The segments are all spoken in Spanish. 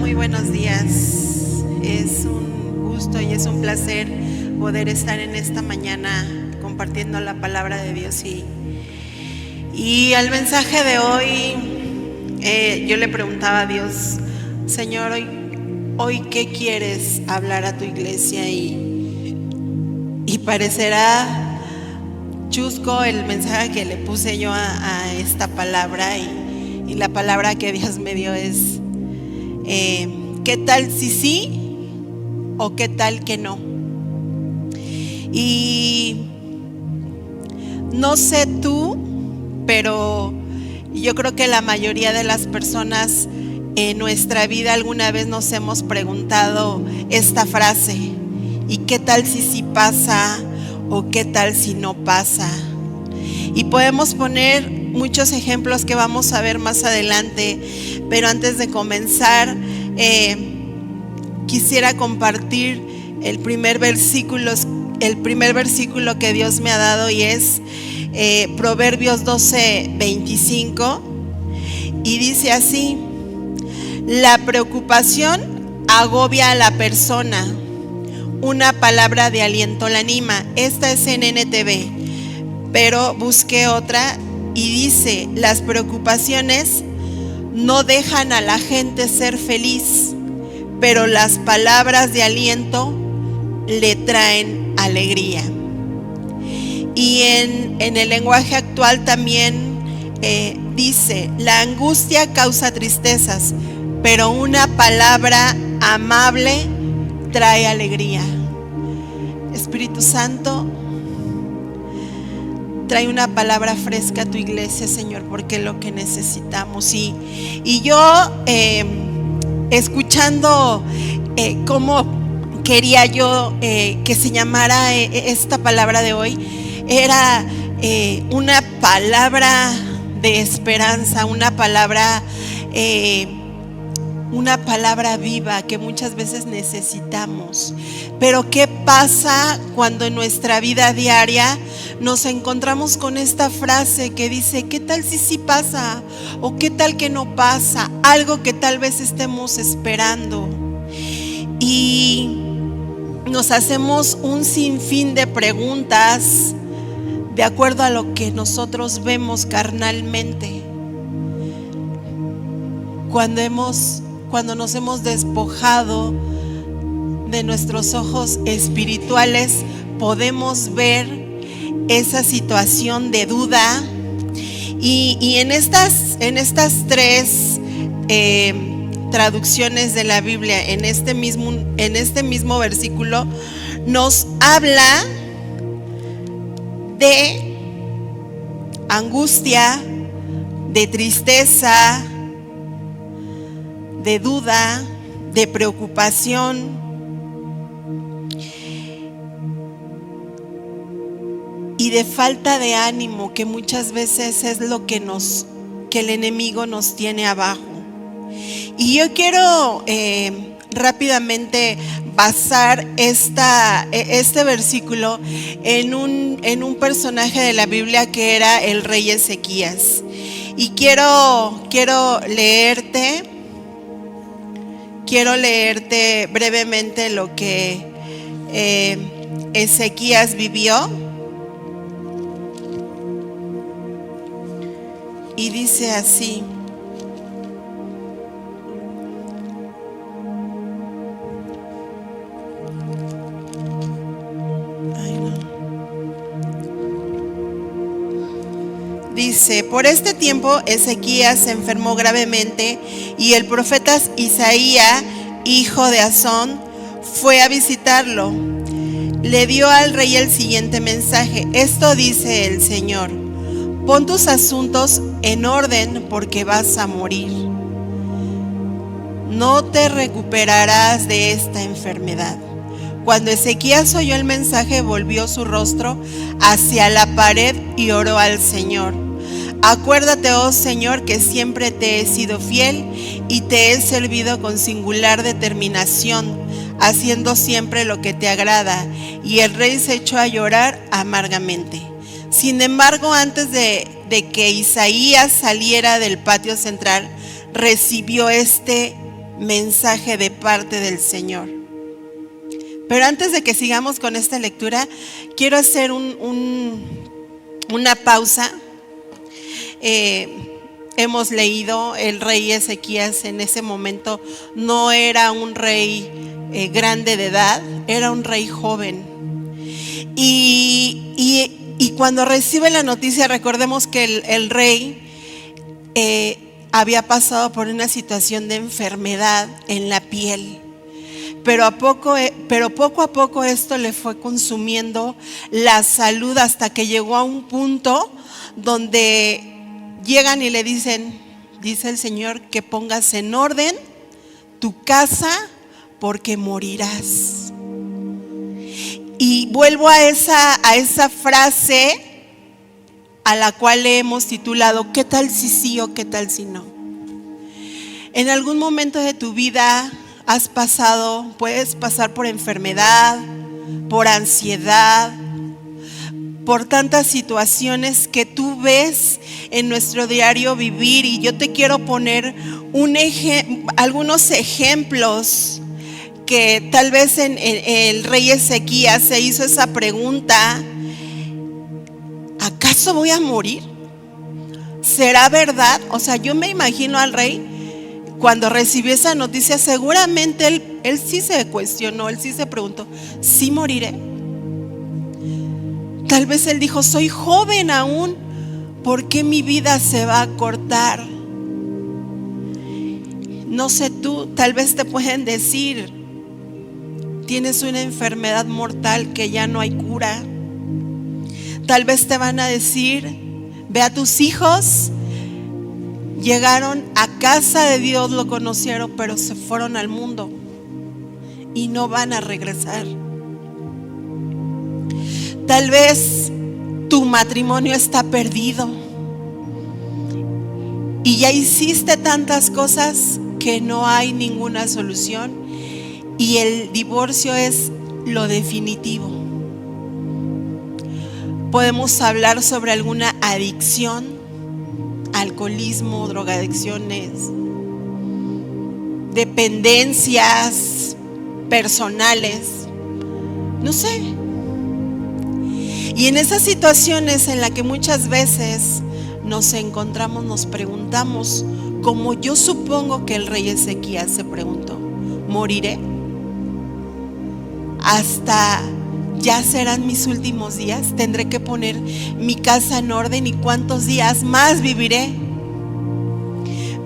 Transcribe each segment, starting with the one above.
Muy buenos días. Es un gusto y es un placer poder estar en esta mañana compartiendo la palabra de Dios. Y al mensaje de hoy, yo le preguntaba a Dios, Señor, hoy ¿qué quieres hablar a tu iglesia? Y parecerá chusco el mensaje que le puse yo a esta palabra, y la palabra que Dios me dio es ¿qué tal si sí o qué tal que no? Y no sé tú, pero yo creo que la mayoría de las personas en nuestra vida alguna vez nos hemos preguntado esta frase: ¿y qué tal si sí pasa o qué tal si no pasa? Y podemos poner muchos ejemplos que vamos a ver más adelante, pero antes de comenzar quisiera compartir el primer versículo que Dios me ha dado, y es Proverbios 12:25, y dice así: la preocupación agobia a la persona, una palabra de aliento la anima. Esta es en NTV, pero busqué otra y dice: las preocupaciones no dejan a la gente ser feliz, pero las palabras de aliento le traen alegría. Y en el lenguaje actual también dice: la angustia causa tristezas, pero una palabra amable trae alegría. Espíritu Santo, trae una palabra fresca a tu iglesia, Señor, porque es lo que necesitamos. Y yo escuchando cómo quería yo que se llamara esta palabra de hoy, era una palabra de esperanza, una palabra viva que muchas veces necesitamos. Pero ¿qué pasa cuando en nuestra vida diaria nos encontramos con esta frase que dice: ¿qué tal si sí pasa? ¿O qué tal que no pasa? Algo que tal vez estemos esperando. Y nos hacemos un sinfín de preguntas de acuerdo a lo que nosotros vemos carnalmente. Cuando nos hemos despojado de nuestros ojos espirituales, podemos ver esa situación de duda. Y en estas tres traducciones de la Biblia, en este mismo versículo, nos habla de angustia, de tristeza, de duda, de preocupación. Y de falta de ánimo, que muchas veces es lo que el enemigo nos tiene abajo. Y yo quiero rápidamente basar este versículo en un personaje de la Biblia que era el rey Ezequías. Y quiero leerte brevemente lo que Ezequías vivió. Y dice así: dice, por este tiempo Ezequías se enfermó gravemente, y el profeta Isaías, hijo de Azón, fue a visitarlo. Le dio al rey el siguiente mensaje: esto dice el Señor: pon tus asuntos en orden, porque vas a morir. No te recuperarás de esta enfermedad. Cuando Ezequías oyó el mensaje, volvió su rostro hacia la pared y oró al Señor: acuérdate, oh Señor, que siempre te he sido fiel y te he servido con singular determinación, haciendo siempre lo que te agrada. Y el rey se echó a llorar amargamente. Sin embargo, antes de que Isaías saliera del patio central, recibió este mensaje de parte del Señor. Pero antes de que sigamos con esta lectura, quiero hacer una pausa. Hemos leído, el rey Ezequías en ese momento no era un rey grande de edad, era un rey joven. Y cuando recibe la noticia, recordemos que el rey había pasado por una situación de enfermedad en la piel. Pero poco a poco esto le fue consumiendo la salud hasta que llegó a un punto donde llegan y le dicen, dice el Señor, que pongas en orden tu casa porque morirás. Y vuelvo a esa frase a la cual le hemos titulado, ¿qué tal si sí o qué tal si no? En algún momento de tu vida puedes pasar por enfermedad, por ansiedad, por tantas situaciones que tú ves en nuestro diario vivir. Y yo te quiero poner algunos ejemplos que tal vez en el rey Ezequías se hizo esa pregunta: ¿acaso voy a morir? ¿Será verdad? O sea, yo me imagino al rey cuando recibió esa noticia, seguramente él sí se cuestionó, él sí se preguntó, ¿sí moriré? Tal vez él dijo, soy joven aún, ¿por qué mi vida se va a cortar? No sé tú, tal vez te pueden decir, tienes una enfermedad mortal que ya no hay cura. Tal vez te van a decir, ve a tus hijos, llegaron a casa de Dios, lo conocieron, pero se fueron al mundo y no van a regresar. Tal vez tu matrimonio está perdido y ya hiciste tantas cosas que no hay ninguna solución y el divorcio es lo definitivo. Podemos hablar sobre alguna adicción, alcoholismo, drogadicciones, dependencias personales, no sé. Y en esas situaciones en las que muchas veces nos encontramos, nos preguntamos, como yo supongo que el rey Ezequías se preguntó, ¿moriré? Hasta ya serán mis últimos días, tendré que poner mi casa en orden y cuántos días más viviré.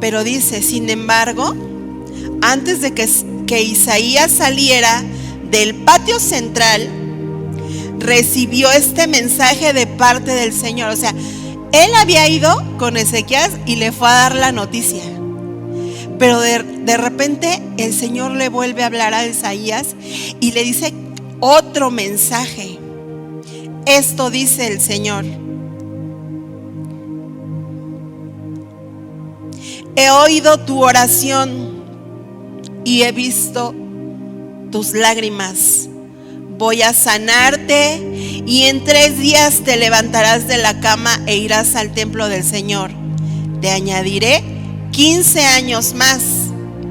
Pero dice, sin embargo, antes de que Isaías saliera del patio central, recibió este mensaje de parte del Señor. O sea, él había ido con Ezequías y le fue a dar la noticia. Pero de repente el Señor le vuelve a hablar a Isaías y le dice otro mensaje. Esto dice el Señor: he oído tu oración y he visto tus lágrimas. Voy a sanarte y en 3 días te levantarás de la cama e irás al templo del Señor. Te añadiré 15 años más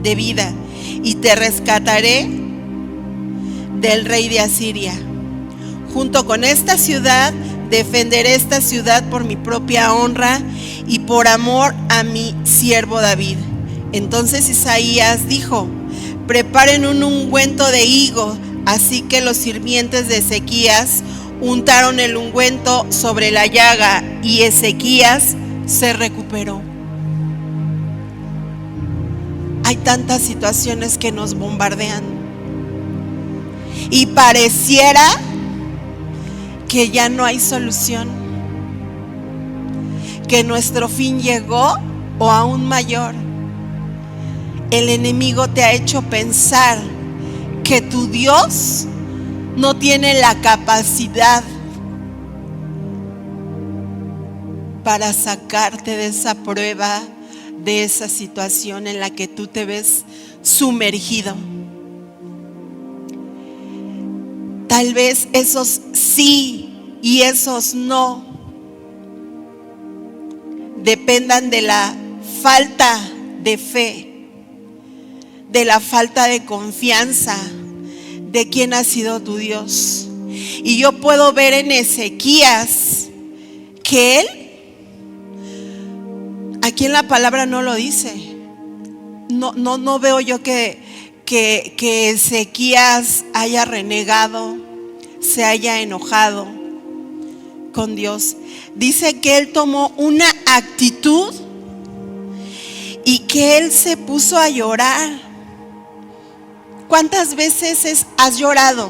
de vida y te rescataré del rey de Asiria. Junto con esta ciudad, defenderé esta ciudad por mi propia honra y por amor a mi siervo David. Entonces Isaías dijo: preparen un ungüento de higo. Así que los sirvientes de Ezequías untaron el ungüento sobre la llaga y Ezequías se recuperó. Hay tantas situaciones que nos bombardean y pareciera que ya no hay solución, que nuestro fin llegó o aún mayor. El enemigo te ha hecho pensar que tu Dios no tiene la capacidad para sacarte de esa prueba, de esa situación en la que tú te ves sumergido. Tal vez esos sí y esos no dependan de la falta de fe, de la falta de confianza de quién ha sido tu Dios. Y yo puedo ver en Ezequías que él, aquí en la palabra no lo dice. No veo yo que Ezequías haya renegado, se haya enojado con Dios. Dice que él tomó una actitud y que él se puso a llorar. ¿Cuántas veces has llorado?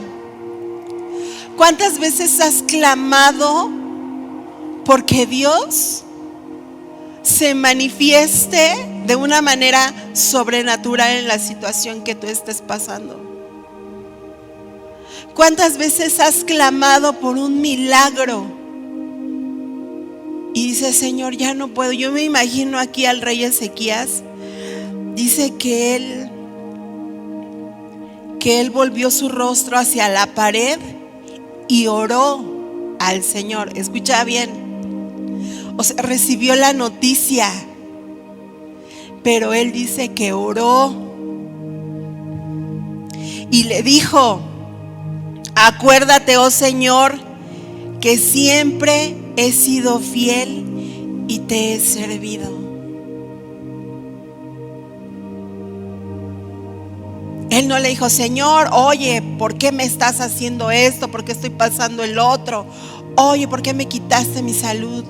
¿Cuántas veces has clamado porque Dios se manifieste de una manera sobrenatural en la situación que tú estés pasando? ¿Cuántas veces has clamado por un milagro? Y dice, Señor, ya no puedo. Yo me imagino aquí al rey Ezequías. Dice que él volvió su rostro hacia la pared y oró al Señor. Escucha bien. O sea, recibió la noticia, pero él dice que oró y le dijo: acuérdate, oh Señor, que siempre he sido fiel y te he servido. Él no le dijo: Señor, oye, ¿por qué me estás haciendo esto? ¿Por qué estoy pasando el otro? Oye, ¿por qué me quitaste mi salud?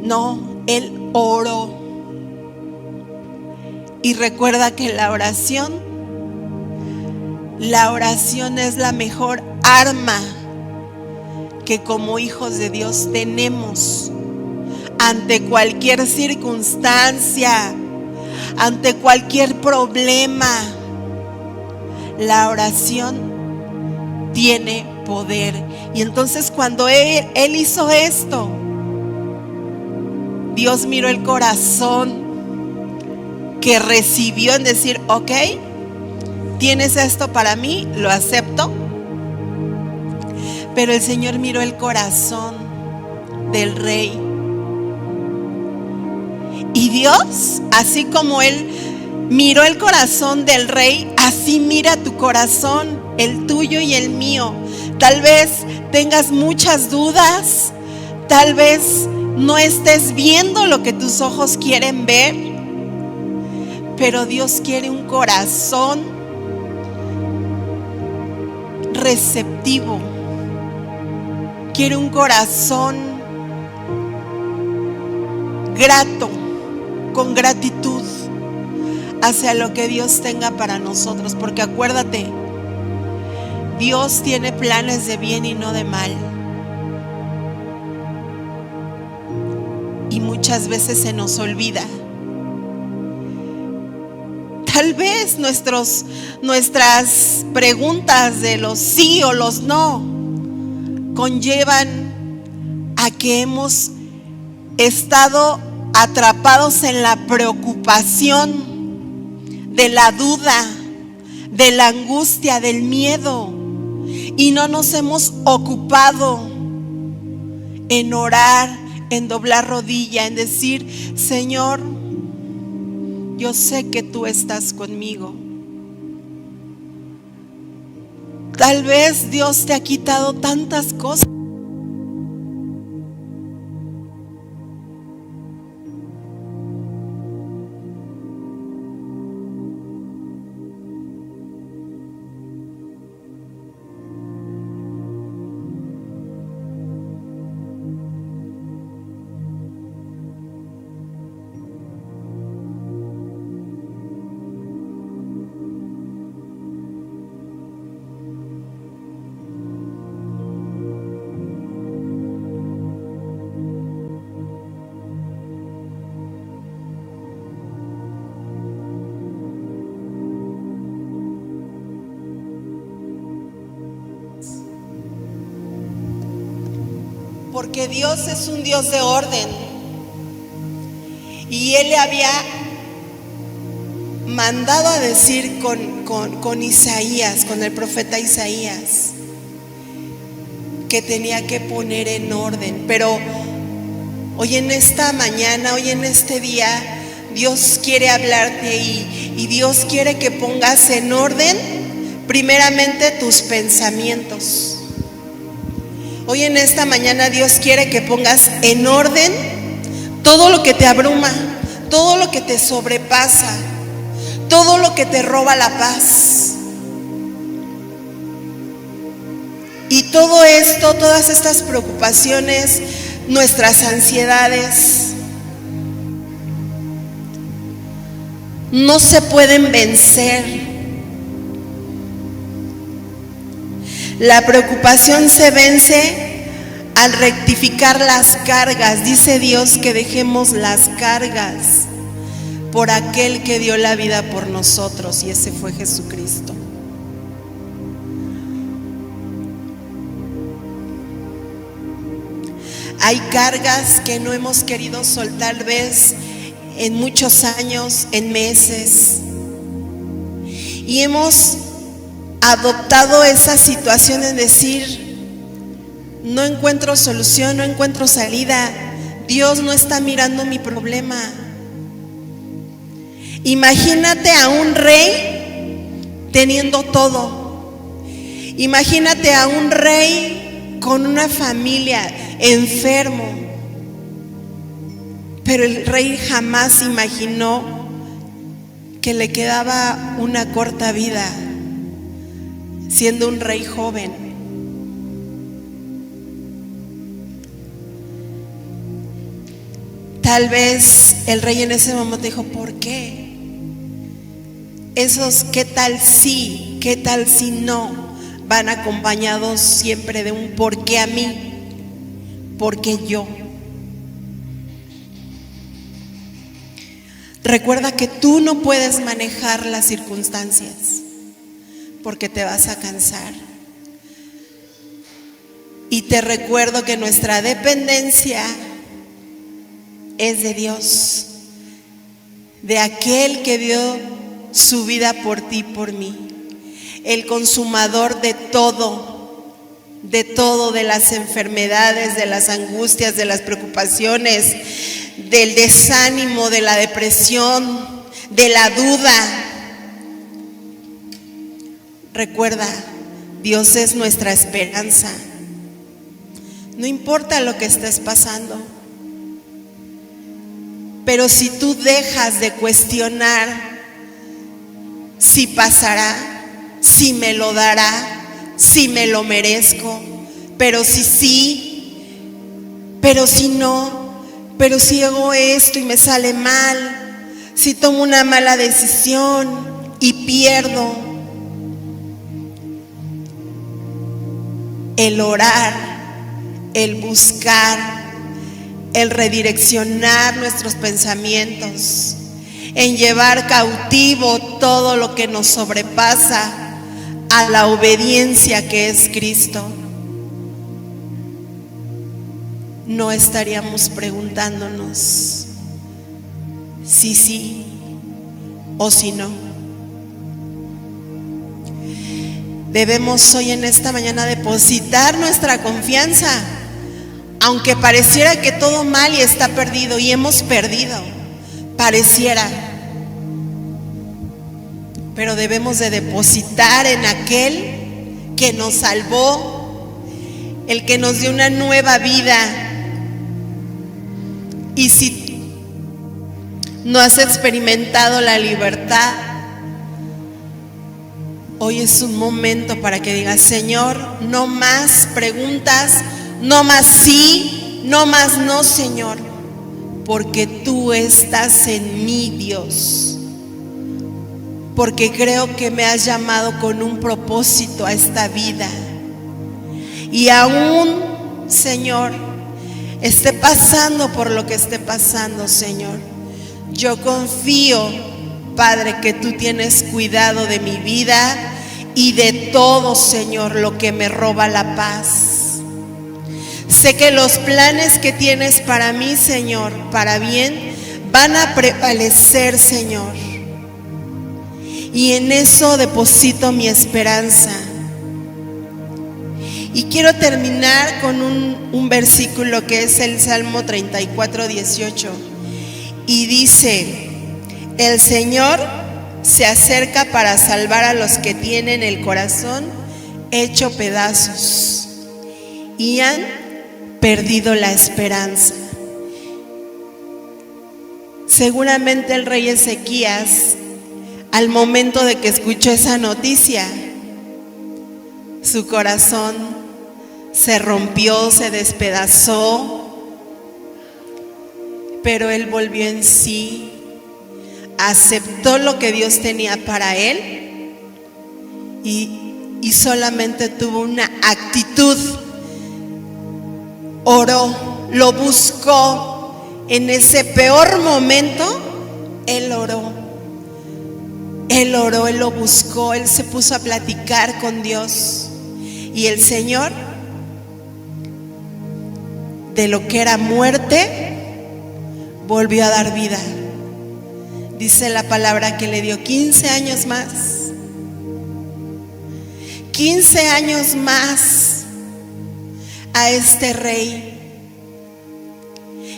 No, él oró. Y recuerda que la oración es la mejor arma que como hijos de Dios tenemos ante cualquier circunstancia, ante cualquier problema. La oración tiene poder. Y entonces cuando él hizo esto, Dios miró el corazón que recibió en decir: ok, tienes esto para mí, lo acepto. Pero el Señor miró el corazón del rey. Y Dios, así como Él miró el corazón del rey, así mira tu corazón, el tuyo y el mío. Tal vez tengas muchas dudas, tal vez no estés viendo lo que tus ojos quieren ver, pero Dios quiere un corazón receptivo. Quiere un corazón grato, con gratitud hacia lo que Dios tenga para nosotros. Porque acuérdate, Dios tiene planes de bien y no de mal. Y muchas veces se nos olvida. Tal vez nuestras preguntas de los sí o los no conllevan a que hemos estado atrapados en la preocupación, de la duda, de la angustia, del miedo, y no nos hemos ocupado en orar, en doblar rodilla, en decir: Señor, yo sé que tú estás conmigo. Tal vez Dios te ha quitado tantas cosas. Porque Dios es un Dios de orden. Y Él le había mandado a decir con Isaías, con el profeta Isaías, que tenía que poner en orden. Pero hoy en esta mañana, hoy en este día, Dios quiere hablarte y Dios quiere que pongas en orden primeramente tus pensamientos. Hoy en esta mañana Dios quiere que pongas en orden todo lo que te abruma, todo lo que te sobrepasa, todo lo que te roba la paz. Y todo esto, todas estas preocupaciones, nuestras ansiedades, no se pueden vencer. La preocupación se vence al rectificar las cargas. Dice Dios que dejemos las cargas por aquel que dio la vida por nosotros, y ese fue Jesucristo. Hay cargas que no hemos querido soltar, tal vez en muchos años, en meses, y hemos adoptado esa situación de decir: no encuentro solución, no encuentro salida, Dios no está mirando mi problema. Imagínate a un rey teniendo todo. Imagínate a un rey con una familia, enfermo. Pero el rey jamás imaginó que le quedaba una corta vida, siendo un rey joven. Tal vez el rey en ese momento dijo: ¿por qué? Esos qué tal si no, van acompañados siempre de un ¿por qué a mí? ¿Por qué yo? Recuerda que tú no puedes manejar las circunstancias, porque te vas a cansar. Y te recuerdo que nuestra dependencia es de Dios, de aquel que dio su vida por ti y por mí, el consumador de todo, de las enfermedades, de las angustias, de las preocupaciones, del desánimo, de la depresión, de la duda. Recuerda, Dios es nuestra esperanza. No importa lo que estés pasando, pero si tú dejas de cuestionar si pasará, si me lo dará, si me lo merezco, pero si sí, pero si no, pero si hago esto y me sale mal, si tomo una mala decisión y pierdo. El orar, el buscar, el redireccionar nuestros pensamientos, en llevar cautivo todo lo que nos sobrepasa a la obediencia que es Cristo, no estaríamos preguntándonos si sí o si no. Debemos hoy en esta mañana depositar nuestra confianza, aunque pareciera que todo mal y está perdido, y hemos perdido, pareciera, pero debemos de depositar en aquel que nos salvó, el que nos dio una nueva vida. Y si no has experimentado la libertad, hoy es un momento para que digas: Señor, no más preguntas, no más sí, no más no, Señor, porque tú estás en mí, Dios. Porque creo que me has llamado con un propósito a esta vida. Y aún, Señor, esté pasando por lo que esté pasando, Señor, yo confío, Padre, que tú tienes cuidado de mi vida y de todo, Señor, lo que me roba la paz. Sé que los planes que tienes para mí, Señor, para bien, van a prevalecer, Señor. Y en eso deposito mi esperanza. Y quiero terminar con un versículo que es el Salmo 34:18. Y dice: El Señor se acerca para salvar a los que tienen el corazón hecho pedazos y han perdido la esperanza. Seguramente el rey Ezequías, al momento de que escuchó esa noticia, su corazón se rompió, se despedazó, pero él volvió en sí, aceptó lo que Dios tenía para él y solamente tuvo una actitud. Oró, lo buscó. En ese peor momento, él oró. Él oró, él lo buscó, él se puso a platicar con Dios. Y el Señor, de lo que era muerte, volvió a dar vida. Dice la palabra que le dio 15 años más. 15 años más a este rey.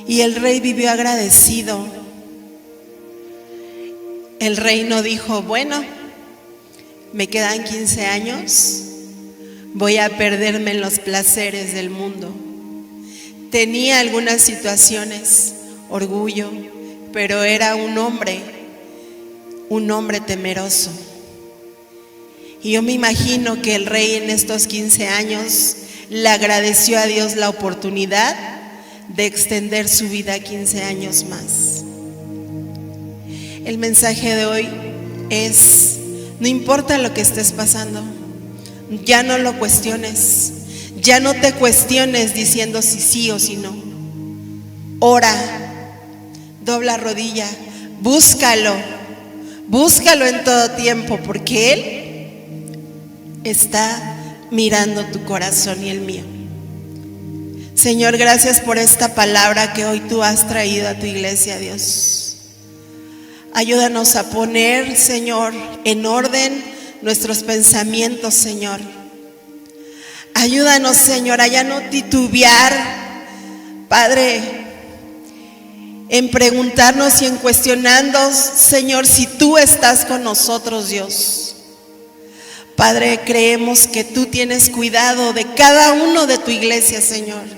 Y el rey vivió agradecido. El rey no dijo, bueno, me quedan 15 años, voy a perderme en los placeres del mundo. Tenía algunas situaciones, orgullo, pero era un hombre temeroso. Y yo me imagino que el rey en estos 15 años le agradeció a Dios la oportunidad de extender su vida 15 años más. El mensaje de hoy es: no importa lo que estés pasando, ya no lo cuestiones, ya no te cuestiones diciendo si sí o si no. Ora, dobla rodilla, búscalo en todo tiempo, porque Él está mirando tu corazón y el mío. Señor, gracias por esta palabra que hoy tú has traído a tu iglesia, Dios. Ayúdanos a poner, Señor, en orden nuestros pensamientos, Señor. Ayúdanos, Señor, a ya no titubear, Padre, en preguntarnos y en cuestionarnos, Señor, si tú estás con nosotros, Dios. Padre, creemos que tú tienes cuidado de cada uno de tu iglesia, Señor.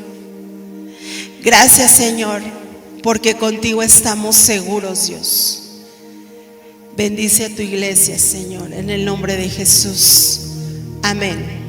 Gracias, Señor, porque contigo estamos seguros, Dios. Bendice a tu iglesia, Señor, en el nombre de Jesús. Amén.